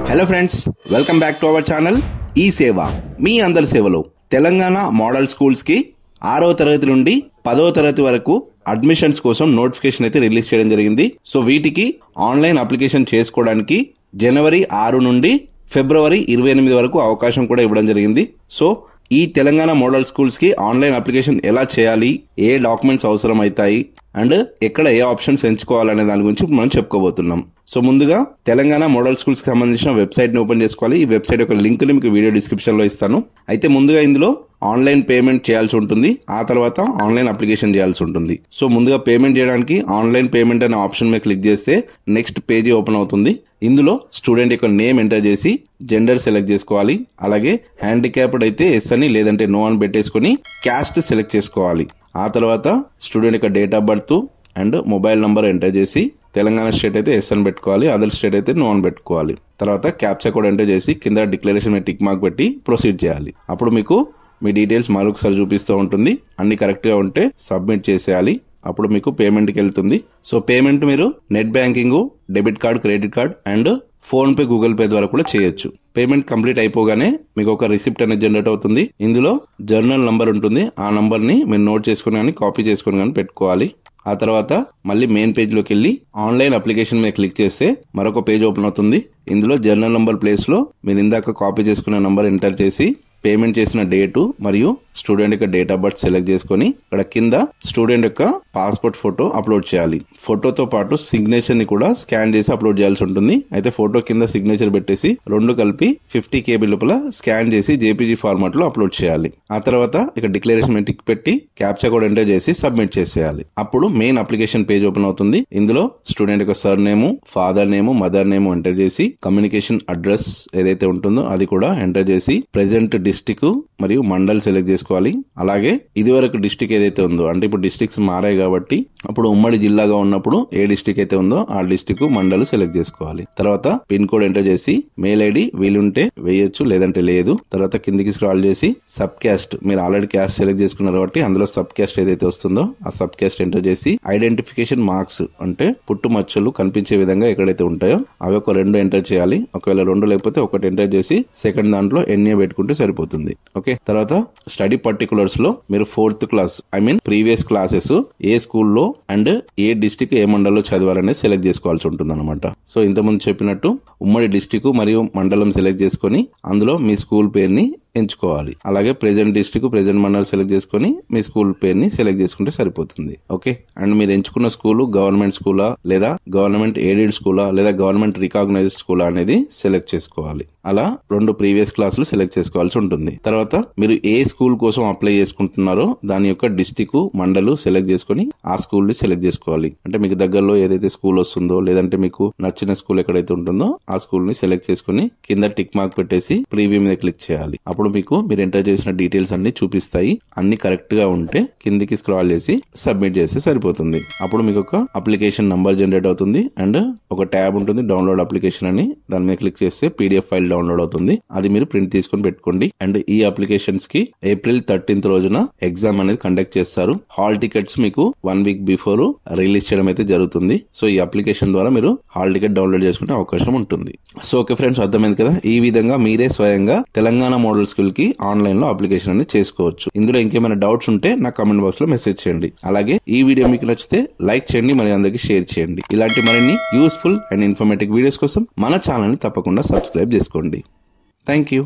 Hello friends, welcome back to our channel ఈ సేవ మీ అందరి సేవలో. తెలంగాణ మోడల్ స్కూల్స్ కి 6వ తరగతి నుండి 10వ తరగతి వరకు అడ్మిషన్స్ కోసం నోటిఫికేషన్ అయితే రిలీజ్ చేయడం జరిగింది. సో వీటికి ఆన్లైన్ అప్లికేషన్ చేసుకోవడానికి జనవరి 6 నుండి ఫిబ్రవరి 28 వరకు అవకాశం కూడా ఇవ్వడం జరిగింది. సో ఈ తెలంగాణ మోడల్ స్కూల్స్ కి ఆన్లైన్ అప్లికేషన్ ఎలా చేయాలి, ఏ డాక్యుమెంట్స్ అవసరం అవుతాయి అండ్ ఎక్కడ ఏ ఆప్షన్స్ ఎంచుకోవాలనే దాని గురించి మనం చెప్పుకోబోతున్నాం. సో ముందుగా తెలంగాణ మోడల్ స్కూల్స్ కి సంబంధించిన వెబ్సైట్ ని ఓపెన్ చేసుకోవాలి. ఈ వెబ్సైట్ యొక్క లింక్ ని మీకు వీడియో డిస్క్రిప్షన్ లో ఇస్తాను. అయితే ముందుగా ఇందులో ఆన్లైన్ పేమెంట్ చేయాల్సి ఉంటుంది, ఆ తర్వాత ఆన్లైన్ అప్లికేషన్ చేయాల్సి ఉంటుంది. సో ముందుగా పేమెంట్ చేయడానికి ఆన్లైన్ పేమెంట్ అనే ఆప్షన్ మీద క్లిక్ చేస్తే నెక్స్ట్ పేజీ ఓపెన్ అవుతుంది. ఇందులో స్టూడెంట్ యొక్క నేమ్ ఎంటర్ చేసి జెండర్ సెలెక్ట్ చేసుకోవాలి. అలాగే హ్యాండిక్యాప్డ్ అయితే ఎస్ అని లేదంటే నో అని పెట్టేసుకుని క్యాస్ట్ సెలెక్ట్ చేసుకోవాలి. ఆ తర్వాత స్టూడెంట్ యొక్క date of birth and mobile number enter చేసి తెలంగాణ స్టేట్ అయితే ఎస్ అని పెట్టుకోవాలి, అదర్ స్టేట్ అయితే నో అని పెట్టుకోవాలి. తర్వాత క్యాప్చా కోడ్ ఎంటర్ చేసి కింద డిక్లరేషన్ మీద టిక్ మార్క్ పెట్టి ప్రొసీడ్ చేయాలి. అప్పుడు మీకు మీ డీటెయిల్స్ మరొకసారి చూపిస్తూ ఉంటుంది. అన్ని కరెక్ట్ గా ఉంటే సబ్మిట్ చేసేయాలి. అప్పుడు మీకు పేమెంట్కి వెళ్తుంది. సో పేమెంట్ మీరు net banking, debit card, credit card and phone pay, Google pay ద్వారా కూడా చేయొచ్చు. పేమెంట్ కంప్లీట్ అయిపోగానే మీకు ఒక రిసిప్ట్ అనేది జనరేట్ అవుతుంది. ఇందులో జర్నల్ నంబర్ ఉంటుంది. ఆ నంబర్ ని మీరు నోట్ చేసుకుని కానీ కాపీ చేసుకుని కానీ పెట్టుకోవాలి. ఆ తర్వాత మళ్ళీ మెయిన్ పేజ్ లోకి వెళ్ళి ఆన్లైన్ అప్లికేషన్ మీద క్లిక్ చేస్తే మరొక పేజ్ ఓపెన్ అవుతుంది. ఇందులో జర్నల్ నంబర్ ప్లేస్ లో మీరు ఇందాక కాపీ చేసుకున్న నంబర్ ఎంటర్ చేసి పేమెంట్ చేసిన డేటు మరియు స్టూడెంట్ యొక్క డేట్ ఆఫ్ బర్త్ సెలెక్ట్ చేసుకుని ఇక్కడ కింద స్టూడెంట్ యొక్క పాస్పోర్ట్ ఫోటో అప్లోడ్ చేయాలి. ఫోటోతో పాటు సిగ్నేచర్ ని కూడా స్కాన్ చేసి అప్లోడ్ చేయాల్సి ఉంటుంది. అయితే ఫోటో కింద సిగ్నేచర్ పెట్టేసి రెండు కలిపి 50 KB లోపల స్కాన్ చేసి జేపీజీ ఫార్మాట్ లో అప్లోడ్ చేయాలి. ఆ తర్వాత ఇక్కడ డిక్లరేషన్ టిక్ పెట్టి క్యాప్చా కోడ్ ఎంటర్ చేసి సబ్మిట్ చేసేయాలి. అప్పుడు మెయిన్ అప్లికేషన్ పేజ్ ఓపెన్ అవుతుంది. ఇందులో స్టూడెంట్ యొక్క surname, father name, mother name enter చేసి కమ్యూనికేషన్ అడ్రస్ ఏదైతే ఉంటుందో అది కూడా ఎంటర్ చేసి ప్రెసెంట్ డిస్ట్రిక్ట్ మరియు మండల్ సెలెక్ట్ చేసుకోవాలి. అలాగే ఇది వరకు డిస్ట్రిక్ట్ ఏదైతే ఉందో, అంటే ఇప్పుడు డిస్ట్రిక్ట్స్ మారాయి కాబట్టి అప్పుడు ఉమ్మడి జిల్లాగా ఉన్నప్పుడు ఏ డిస్ట్రిక్ట్ అయితే ఉందో ఆ డిస్ట్రిక్ట్ మండల్ సెలెక్ట్ చేసుకోవాలి. తర్వాత పిన్ కోడ్ ఎంటర్ చేసి మెయిల్ ఐడి వీలుంటే వేయొచ్చు, లేదంటే లేదు. తర్వాత కిందికి స్క్రాల్ చేసి సబ్ క్యాస్ట్, మీరు ఆల్రెడీ క్యాస్ట్ సెలెక్ట్ చేసుకున్నారు కాబట్టి అందులో సబ్ క్యాస్ట్ ఏదైతే వస్తుందో ఆ సబ్ క్యాస్ట్ ఎంటర్ చేసి ఐడెంటిఫికేషన్ మార్క్స్ అంటే పుట్టు మచ్చలు కనిపించే విధంగా ఎక్కడైతే ఉంటాయో అవి ఒక 2 ఎంటర్ చేయాలి. ఒకవేళ 2 లేకపోతే ఒకటి ఎంటర్ చేసి సెకండ్ దాంట్లో ఎన్ఏ పెట్టుకుంటే సరిపోతుంది. ఓకే, తర్వాత స్టడీ పర్టికులర్స్ లో మీరు 4th క్లాస్ ప్రీవియస్ క్లాసెస్ ఏ స్కూల్లో అండ్ ఏ డిస్ట్రిక్ట్ ఏ మండలంలో చదవాలనేది సెలెక్ట్ చేసుకోవాల్సి ఉంటుంది అనమాట. సో ఇంతకుముందు చెప్పినట్టు ఉమ్మడి డిస్ట్రిక్ట్ మరియు మండలం సెలెక్ట్ చేసుకుని అందులో మీ స్కూల్ పేరుని ఎంచుకోవాలి. అలాగే ప్రెజెంట్ డిస్ట్రిక్ట్, ప్రెజెంట్ మండలం సెలెక్ట్ చేసుకుని మీ స్కూల్ పేరుని సెలెక్ట్ చేసుకుంటే సరిపోతుంది. ఓకే, అండ్ మీరు ఎంచుకున్న స్కూల్ గవర్నమెంట్ స్కూలా లేదా గవర్నమెంట్ ఎయిడెడ్ స్కూలా లేదా గవర్నమెంట్ రికాగ్నైజ్డ్ స్కూలా అనేది సెలెక్ట్ చేసుకోవాలి. అలా 2 ప్రీవియస్ క్లాసులు సెలెక్ట్ చేసుకోవాల్సి ఉంటుంది. తర్వాత మీరు ఏ స్కూల్ కోసం అప్లై చేసుకుంటున్నారో దాని యొక్క డిస్ట్రిక్ట్, మండలు సెలెక్ట్ చేసుకుని ఆ స్కూల్ ని సెలెక్ట్ చేసుకోవాలి. అంటే మీకు దగ్గరలో ఏదైతే స్కూల్ వస్తుందో లేదంటే మీకు నచ్చిన స్కూల్ ఎక్కడైతే ఉంటుందో ఆ స్కూల్ ని సెలెక్ట్ చేసుకుని కింద టిక్ మార్క్ పెట్టేసి ప్రీవ్యూ మీద క్లిక్ చేయాలి. అప్పుడు మీకు మీరు ఎంటర్ చేసిన డీటెయిల్స్ అన్ని చూపిస్తాయి. అన్ని కరెక్ట్ గా ఉంటే కిందికి స్క్రాల్ చేసి సబ్మిట్ చేస్తే సరిపోతుంది. అప్పుడు మీకు ఒక అప్లికేషన్ నంబర్ జనరేట్ అవుతుంది అండ్ ఒక ట్యాబ్ ఉంటుంది డౌన్లోడ్ అప్లికేషన్ అని, దాని మీద క్లిక్ చేస్తే PDF ఫైల్ డౌన్లోడ్ అవుతుంది. అది మీరు ప్రింట్ తీసుకొని పెట్టుకోండి. అండ్ ఈ అప్లికేషన్స్ కి April 13th రోజున ఎగ్జామ్ అనేది కండక్ట్ చేస్తారు. హాల్ టికెట్స్ మీకు 1 వీక్ బిఫోర్ రిలీజ్ చేయడం అయితే జరుగుతుంది. సో ఈ అప్లికేషన్ ద్వారా మీరు హాల్ టికెట్ డౌన్లోడ్ చేసుకునే అవకాశం ఉంటుంది. సో ఓకే ఫ్రెండ్స్, అర్థమైంది కదా. ఈ విధంగా మీరే స్వయంగా తెలంగాణ మోడల్ స్కూల్ కి ఆన్లైన్ లో అప్లికేషన్ అనేది చేసుకోవచ్చు. ఇందులో ఇంకేమైనా డౌట్స్ ఉంటే నా కామెంట్ బాక్స్ లో మెసేజ్ చేయండి. అలాగే ఈ వీడియో మీకు నచ్చితే లైక్ చేయండి, మరి అందరికి షేర్ చేయండి. ఇలాంటి మరిన్ని యూస్ఫుల్ అండ్ ఇన్ఫర్మేటివ్ వీడియోస్ కోసం మన ఛానల్ ని తప్పకుండా సబ్స్క్రైబ్ చేసుకోండి. Thank you.